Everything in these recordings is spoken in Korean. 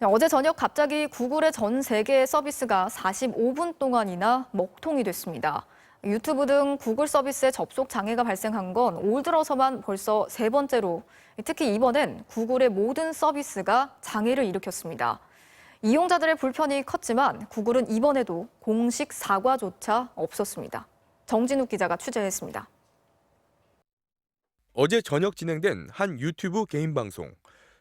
어제 저녁 갑자기 구글의 전 세계 서비스가 45분 동안이나 먹통이 됐습니다. 유튜브 등 구글 서비스에 접속 장애가 발생한 건 올 들어서만 벌써 세 번째로, 특히 이번엔 구글의 모든 서비스가 장애를 일으켰습니다. 이용자들의 불편이 컸지만 구글은 이번에도 공식 사과조차 없었습니다. 정진욱 기자가 취재했습니다. 어제 저녁 진행된 한 유튜브 개인 방송.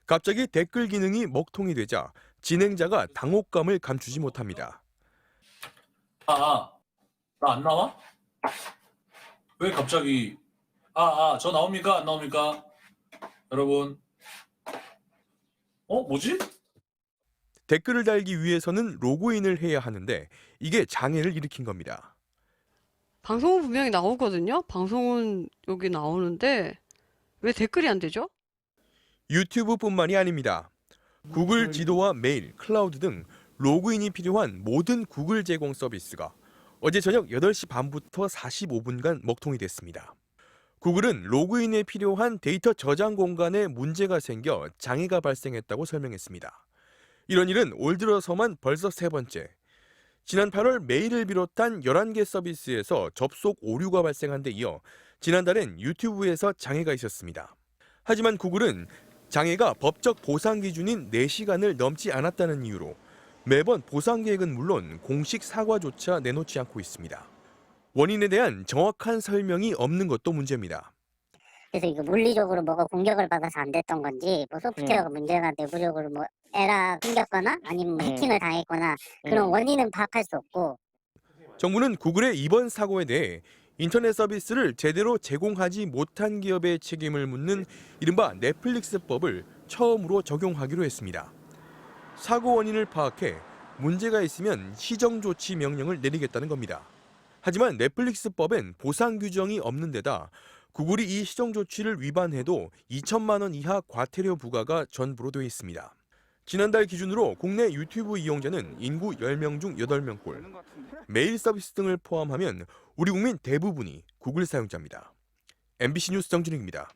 갑자기 댓글 기능이 먹통이 되자 진행자가 당혹감을 감추지 못합니다. 나 안 나와? 왜 갑자기 저 나옵니까? 안 나옵니까? 여러분. 뭐지? 댓글을 달기 위해서는 로그인을 해야 하는데 이게 장애를 일으킨 겁니다. 방송은 분명히 나오거든요. 방송은 여기 나오는데 왜 댓글이 안 되죠? 유튜브뿐만이 아닙니다. 구글 지도와 메일, 클라우드 등 로그인이 필요한 모든 구글 제공 서비스가 어제 저녁 8시 반부터 45분간 먹통이 됐습니다. 구글은 로그인에 필요한 데이터 저장 공간에 문제가 생겨 장애가 발생했다고 설명했습니다. 이런 일은 올 들어서만 벌써 세 번째. 지난 8월 메일을 비롯한 11개 서비스에서 접속 오류가 발생한 데 이어 지난달엔 유튜브에서 장애가 있었습니다. 하지만 구글은 장애가 법적 보상 기준인 4시간을 넘지 않았다는 이유로 매번 보상 계획은 물론 공식 사과조차 내놓지 않고 있습니다. 원인에 대한 정확한 설명이 없는 것도 문제입니다. 그래서 이거 물리적으로 뭐가 공격을 받아서 안 됐던 건지, 뭐 소프트웨어가 문제가 내부적으로 뭐 에러 생겼거나 아니면 뭐 해킹을 당했거나 그런 원인은 파악할 수 없고. 정부는 구글의 이번 사고에 대해 인터넷 서비스를 제대로 제공하지 못한 기업의 책임을 묻는 이른바 넷플릭스법을 처음으로 적용하기로 했습니다. 사고 원인을 파악해 문제가 있으면 시정조치 명령을 내리겠다는 겁니다. 하지만 넷플릭스법엔 보상 규정이 없는 데다 구글이 이 시정조치를 위반해도 2천만 원 이하 과태료 부과가 전부로 되어 있습니다. 지난달 기준으로 국내 유튜브 이용자는 인구 10명 중 8명꼴, 메일 서비스 등을 포함하면 우리 국민 대부분이 구글 사용자입니다. MBC 뉴스 정진욱입니다.